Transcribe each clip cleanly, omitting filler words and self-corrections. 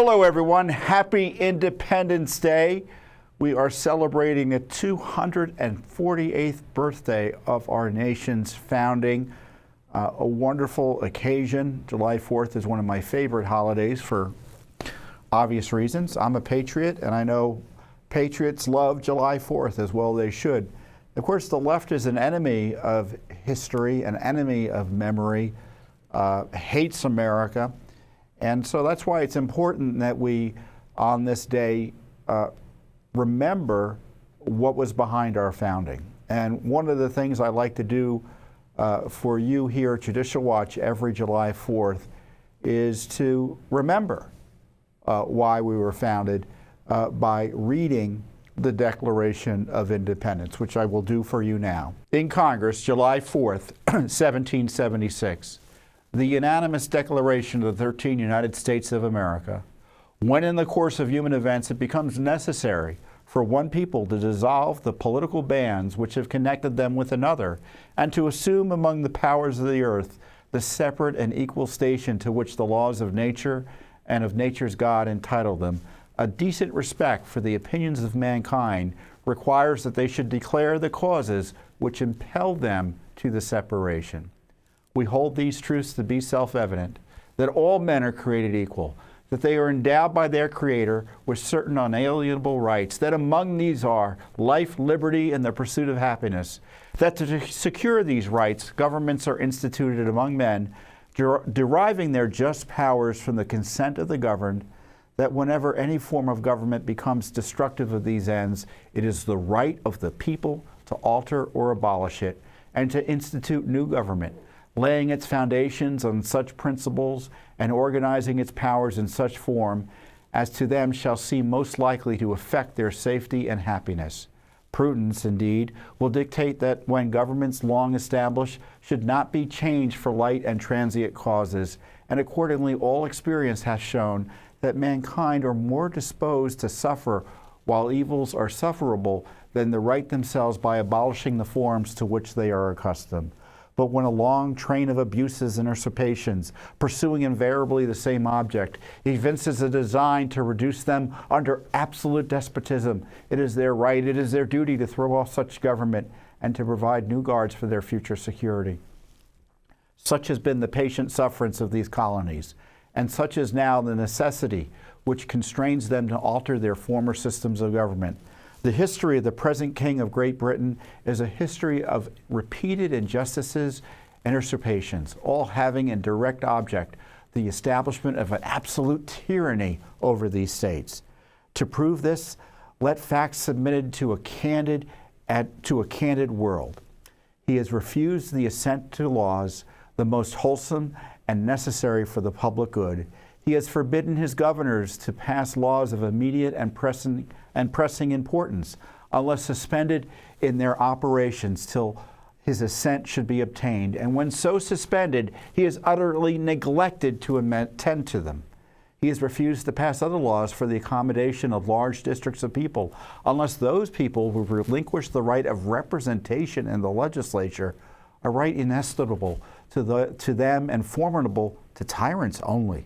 Hello, everyone. Happy Independence Day. We are celebrating the 248th birthday of our nation's founding. A wonderful occasion. July 4th is one of my favorite holidays for obvious reasons. I'm a patriot, and I know patriots love July 4th as well they should. Of course, the left is an enemy of history, an enemy of memory, hates America. And so that's why it's important that we, on this day, remember what was behind our founding. And one of the things I like to do for you here at Judicial Watch every July 4th is to remember why we were founded by reading the Declaration of Independence, which I will do for you now. In Congress, July 4th, 1776, the unanimous declaration of the 13 United States of America, when in the course of human events it becomes necessary for one people to dissolve the political bands which have connected them with another, and to assume among the powers of the earth the separate and equal station to which the laws of nature and of nature's God entitle them, a decent respect for the opinions of mankind requires that they should declare the causes which impelled them to the separation. We hold these truths to be self-evident, that all men are created equal, that they are endowed by their Creator with certain unalienable rights, that among these are life, liberty, and the pursuit of happiness, that to secure these rights, governments are instituted among men, deriving their just powers from the consent of the governed, that whenever any form of government becomes destructive of these ends, it is the right of the people to alter or abolish it, and to institute new government, laying its foundations on such principles and organizing its powers in such form as to them shall seem most likely to affect their safety and happiness. Prudence, indeed, will dictate that when governments long established should not be changed for light and transient causes, and accordingly all experience has shown that mankind are more disposed to suffer while evils are sufferable than to right themselves by abolishing the forms to which they are accustomed. But when a long train of abuses and usurpations, pursuing invariably the same object, evinces a design to reduce them under absolute despotism, it is their right, it is their duty to throw off such government and to provide new guards for their future security. Such has been the patient sufferance of these colonies, and such is now the necessity which constrains them to alter their former systems of government. The history of the present King of Great Britain is a history of repeated injustices and usurpations, all having in direct object the establishment of an absolute tyranny over these states. To prove this, let facts submitted to a candid world. He has refused the assent to laws, the most wholesome and necessary for the public good. He has forbidden his governors to pass laws of immediate and pressing importance, unless suspended in their operations till his assent should be obtained. And when so suspended, he has utterly neglected to attend to them. He has refused to pass other laws for the accommodation of large districts of people, unless those people will relinquish the right of representation in the legislature, a right inestimable to them and formidable to tyrants only.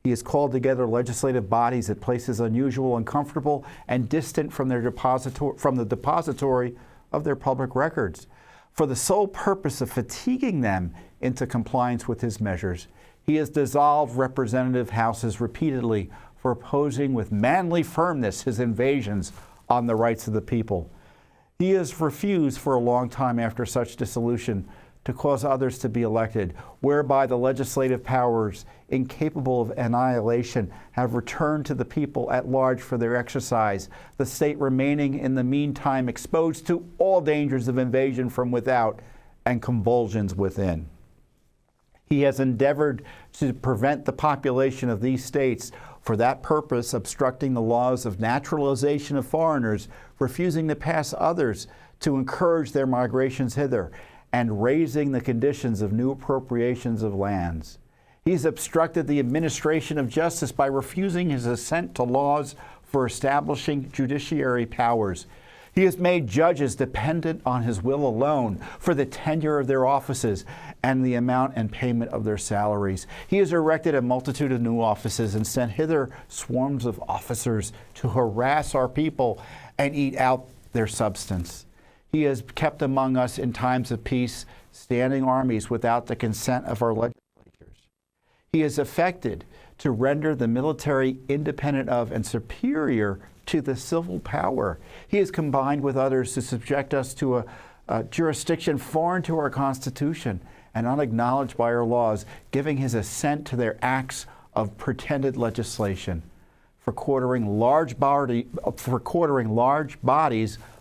He has called together legislative bodies at places unusual, uncomfortable, and distant from the depository of their public records, for the sole purpose of fatiguing them into compliance with his measures. He has dissolved representative houses repeatedly for opposing with manly firmness his invasions on the rights of the people. He has refused for a long time after such dissolution to cause others to be elected, whereby the legislative powers, incapable of annihilation, have returned to the people at large for their exercise, the state remaining in the meantime exposed to all dangers of invasion from without and convulsions within. He has endeavored to prevent the population of these states, for that purpose obstructing the laws of naturalization of foreigners, refusing to pass others to encourage their migrations hither, and raising the conditions of new appropriations of lands. He's obstructed the administration of justice by refusing his assent to laws for establishing judiciary powers. He has made judges dependent on his will alone for the tenure of their offices and the amount and payment of their salaries. He has erected a multitude of new offices and sent hither swarms of officers to harass our people and eat out their substance. He has kept among us in times of peace standing armies without the consent of our legislatures. He has effected to render the military independent of and superior to the civil power. He has combined with others to subject us to a jurisdiction foreign to our Constitution and unacknowledged by our laws, giving his assent to their acts of pretended legislation, for quartering large bodies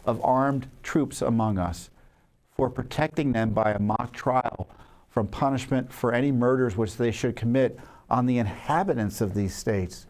of armed troops among us, for protecting them by a mock trial from punishment for any murders which they should commit on the inhabitants of these states,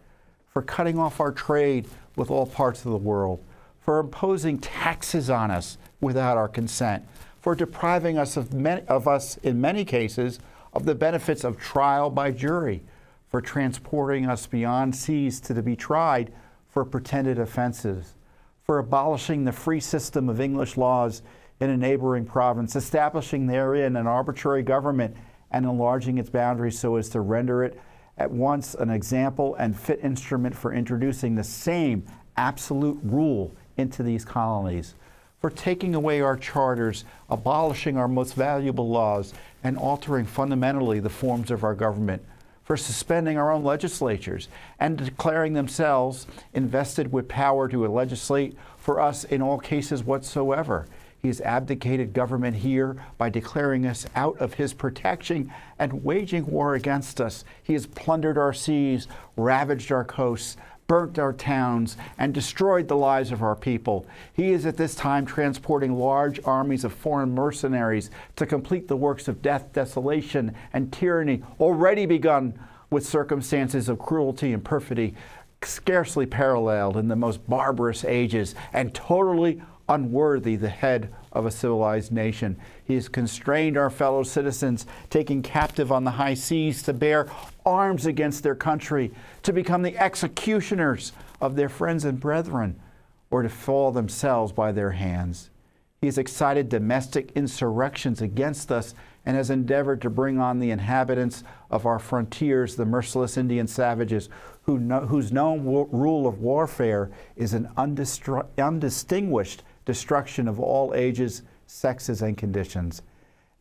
for cutting off our trade with all parts of the world, for imposing taxes on us without our consent, for depriving us of us in many cases of the benefits of trial by jury, for transporting us beyond seas to be tried for pretended offenses, for abolishing the free system of English laws in a neighboring province, establishing therein an arbitrary government and enlarging its boundaries so as to render it at once an example and fit instrument for introducing the same absolute rule into these colonies, for taking away our charters, abolishing our most valuable laws, and altering fundamentally the forms of our government, for suspending our own legislatures and declaring themselves invested with power to legislate for us in all cases whatsoever. He has abdicated government here by declaring us out of his protection and waging war against us. He has plundered our seas, ravaged our coasts, burnt our towns, and destroyed the lives of our people. He is at this time transporting large armies of foreign mercenaries to complete the works of death, desolation, and tyranny already begun with circumstances of cruelty and perfidy scarcely paralleled in the most barbarous ages and totally unworthy the head of a civilized nation. He has constrained our fellow citizens, taking captive on the high seas to bear arms against their country, to become the executioners of their friends and brethren, or to fall themselves by their hands. He has excited domestic insurrections against us and has endeavored to bring on the inhabitants of our frontiers, the merciless Indian savages, whose known rule of warfare is an undistinguished destruction of all ages, sexes, and conditions.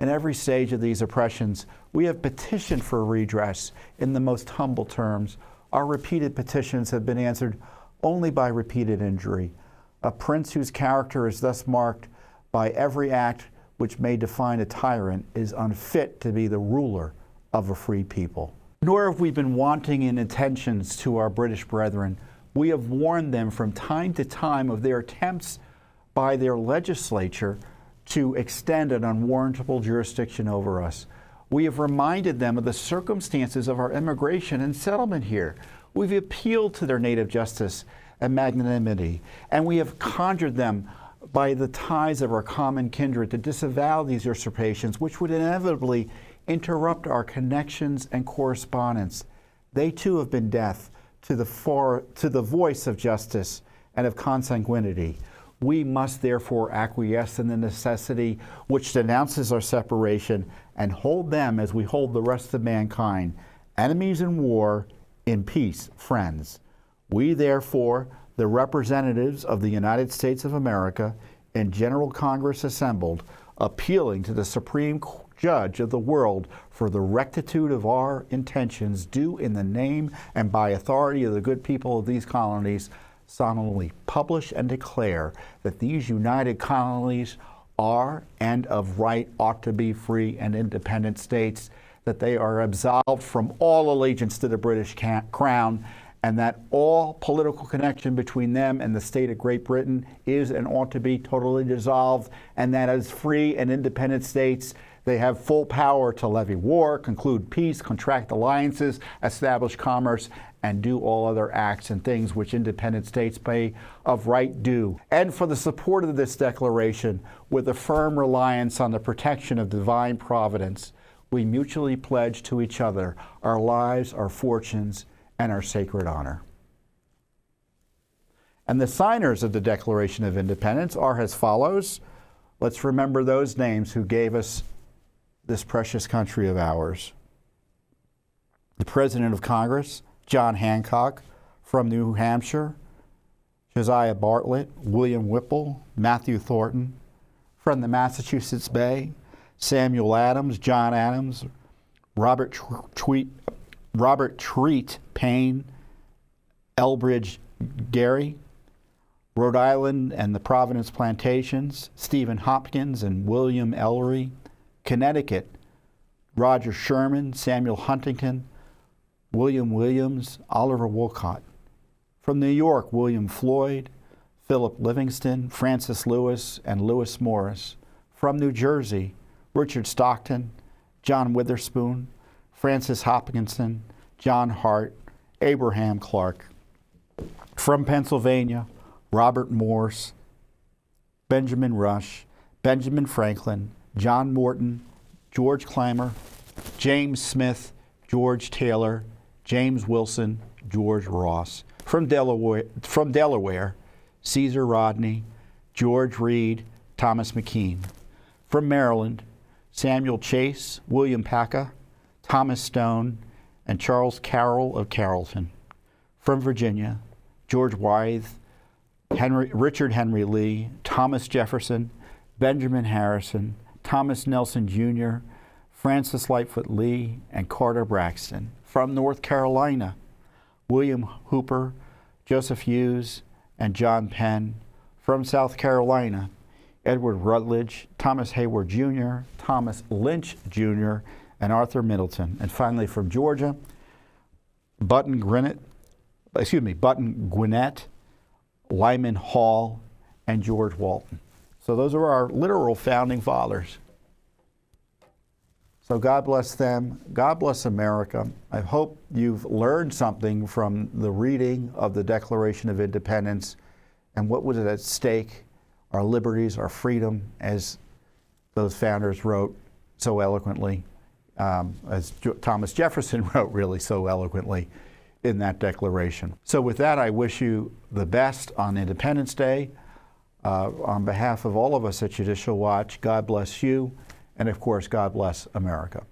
In every stage of these oppressions, we have petitioned for redress in the most humble terms. Our repeated petitions have been answered only by repeated injury. A prince whose character is thus marked by every act which may define a tyrant is unfit to be the ruler of a free people. Nor have we been wanting in attentions to our British brethren. We have warned them from time to time of their attempts by their legislature to extend an unwarrantable jurisdiction over us. We have reminded them of the circumstances of our immigration and settlement here. We've appealed to their native justice and magnanimity, and we have conjured them by the ties of our common kindred to disavow these usurpations, which would inevitably interrupt our connections and correspondence. They too have been deaf to the voice of justice and of consanguinity. We must therefore acquiesce in the necessity which denounces our separation and hold them as we hold the rest of mankind, enemies in war, in peace, friends. We therefore, the representatives of the United States of America in General Congress assembled, appealing to the Supreme Judge of the world for the rectitude of our intentions, do in the name and by authority of the good people of these colonies, solemnly publish and declare that these united colonies are and of right ought to be free and independent states, that they are absolved from all allegiance to the British Crown, and that all political connection between them and the state of Great Britain is and ought to be totally dissolved, and that as free and independent states, they have full power to levy war, conclude peace, contract alliances, establish commerce, and do all other acts and things which independent states may of right do. And for the support of this declaration, with a firm reliance on the protection of divine providence, we mutually pledge to each other our lives, our fortunes, and our sacred honor. And the signers of the Declaration of Independence are as follows. Let's remember those names who gave us this precious country of ours. The President of Congress, John Hancock, from New Hampshire. Josiah Bartlett, William Whipple, Matthew Thornton. From the Massachusetts Bay, Samuel Adams, John Adams, Robert Treat Payne, Elbridge Gerry. Rhode Island and the Providence Plantations, Stephen Hopkins and William Ellery. Connecticut, Roger Sherman, Samuel Huntington, William Williams, Oliver Wolcott. From New York, William Floyd, Philip Livingston, Francis Lewis, and Lewis Morris. From New Jersey, Richard Stockton, John Witherspoon, Francis Hopkinson, John Hart, Abraham Clark. From Pennsylvania, Robert Morse, Benjamin Rush, Benjamin Franklin, John Morton, George Clymer, James Smith, George Taylor, James Wilson, George Ross. From Delaware, Caesar Rodney, George Reed, Thomas McKean. From Maryland, Samuel Chase, William Paca, Thomas Stone, and Charles Carroll of Carrollton. From Virginia, George Wythe, Richard Henry Lee, Thomas Jefferson, Benjamin Harrison, Thomas Nelson Jr., Francis Lightfoot Lee, and Carter Braxton. From North Carolina, William Hooper, Joseph Hughes, and John Penn. From South Carolina, Edward Rutledge, Thomas Hayward Jr., Thomas Lynch Jr., and Arthur Middleton. And finally from Georgia, Button Gwinnett, Lyman Hall, and George Walton. So those are our literal founding fathers. So God bless them. God bless America. I hope you've learned something from the reading of the Declaration of Independence and what was at stake, our liberties, our freedom, as those founders wrote so eloquently, as Thomas Jefferson wrote really so eloquently in that declaration. So with that, I wish you the best on Independence Day. On behalf of all of us at Judicial Watch, God bless you, and of course, God bless America.